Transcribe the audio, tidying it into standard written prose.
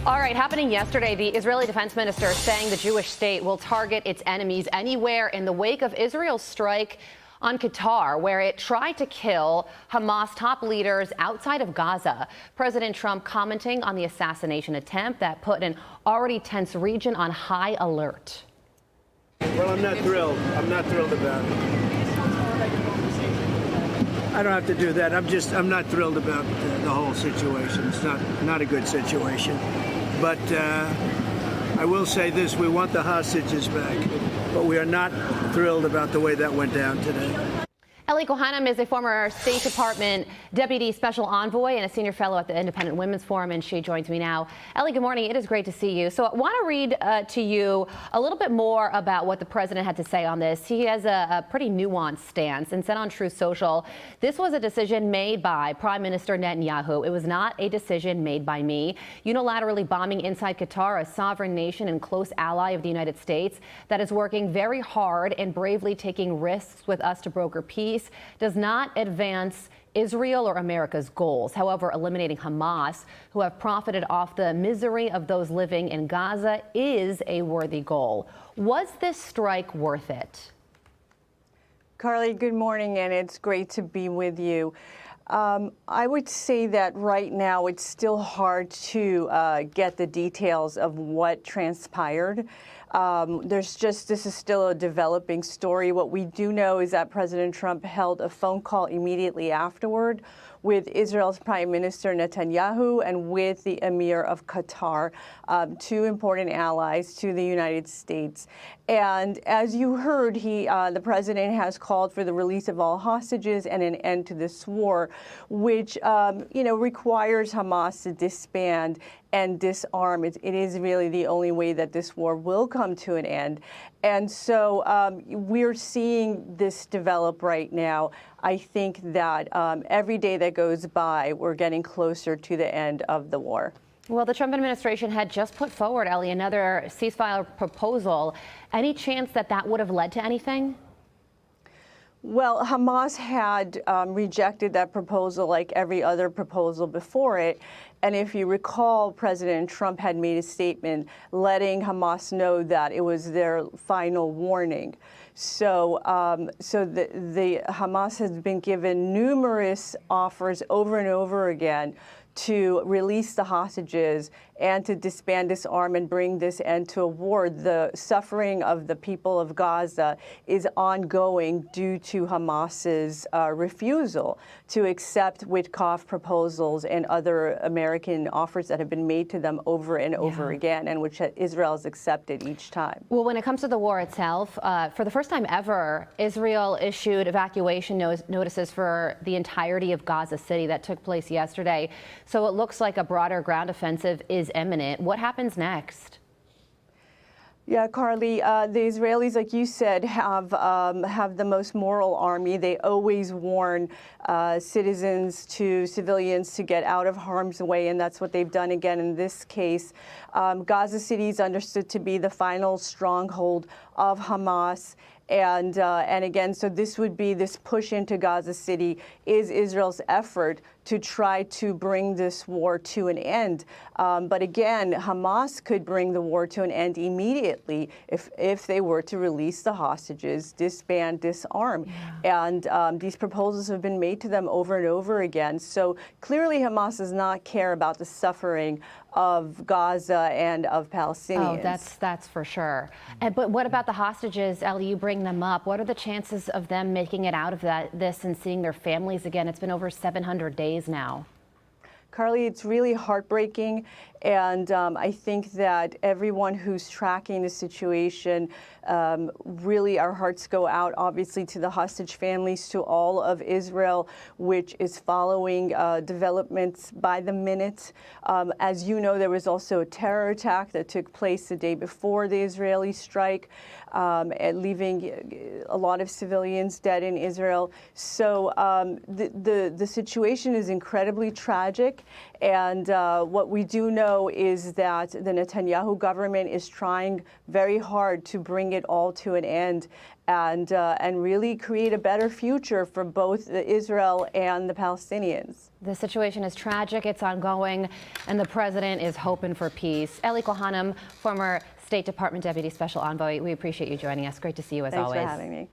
All right, happening yesterday, the Israeli defense minister saying the Jewish state will target its enemies anywhere in the wake of Israel's strike on Qatar, where it tried to kill Hamas top leaders outside of Gaza. President Trump commenting on the assassination attempt that put an already tense region on high alert. Well, I'm not thrilled. I'm not thrilled about it. I don't have to do that. I'm not thrilled about the whole situation. It's not a good situation. But I will say this, we want the hostages back, but we are not thrilled about the way that went down today. Ellie Kohanem is a former State Department Deputy Special Envoy and a senior fellow at the Independent Women's Forum, and she joins me now. Ellie, good morning. It is great to see you. So I want to read to you a little bit more about what the president had to say on this. He has a pretty nuanced stance and said on Truth Social, this was a decision made by Prime Minister Netanyahu. It was not a decision made by me. Unilaterally bombing inside Qatar, a sovereign nation and close ally of the United States that is working very hard and bravely taking risks with us to broker peace, does not advance Israel or America's goals. However, eliminating Hamas, who have profited off the misery of those living in Gaza, is a worthy goal. Was this strike worth it? Carly, good morning, and it's great to be with you. I would say that right now it's still hard to get the details of what transpired. This is still a developing story. What we do know is that President Trump held a phone call immediately afterward with Israel's Prime Minister Netanyahu and with the Emir of Qatar, two important allies to the United States. And as you heard, the president has called for the release of all hostages and an end to this war, which requires Hamas to disband and disarm. It is really the only way that this war will come to an end. And so we're seeing this develop right now. I think that every day that goes by, we're getting closer to the end of the war. Well, the Trump administration had just put forward, Ellie, another ceasefire proposal. Any chance that that would have led to anything? Well, Hamas had rejected that proposal like every other proposal before it. And if you recall, President Trump had made a statement letting Hamas know that it was their final warning. So, the Hamas has been given numerous offers over and over again to release the hostages and to disband, disarm, and bring this end to a war. The suffering of the people of Gaza is ongoing due to Hamas's refusal to accept Witkoff proposals and other American offers that have been made to them over and over again, and which Israel has accepted each time. Well, when it comes to the war itself, for the first time ever, Israel issued evacuation notices for the entirety of Gaza City. That took place yesterday. So it looks like a broader ground offensive is imminent. What happens next? Yeah, Carly, the Israelis, like you said, have the most moral army. They always warn civilians to get out of harm's way, and that's what they've done again in this case. Gaza City is understood to be the final stronghold of Hamas. And again, so this push into Gaza City is Israel's effort to try to bring this war to an end. But again, Hamas could bring the war to an end immediately if they were to release the hostages, disband, disarm. Yeah. And these proposals have been made to them over and over again. So clearly Hamas does not care about the suffering of Gaza and of Palestinians. Oh, that's for sure. But what about the hostages, Ellie? You bring them up. What are the chances of them making it out of this and seeing their families again? It's been over 700 days now. Carly, it's really heartbreaking, and I think that everyone who's tracking the situation, really our hearts go out, obviously, to the hostage families, to all of Israel, which is following developments by the minute. As you know, there was also a terror attack that took place the day before the Israeli strike, leaving a lot of civilians dead in Israel. So the situation is incredibly tragic. And what we do know is that the Netanyahu government is trying very hard to bring it all to an end and really create a better future for both Israel and the Palestinians. The situation is tragic, it's ongoing, and the president is hoping for peace. Eli Kohanim, former State Department Deputy Special Envoy, we appreciate you joining us. Great to see you as always. Thanks for having me.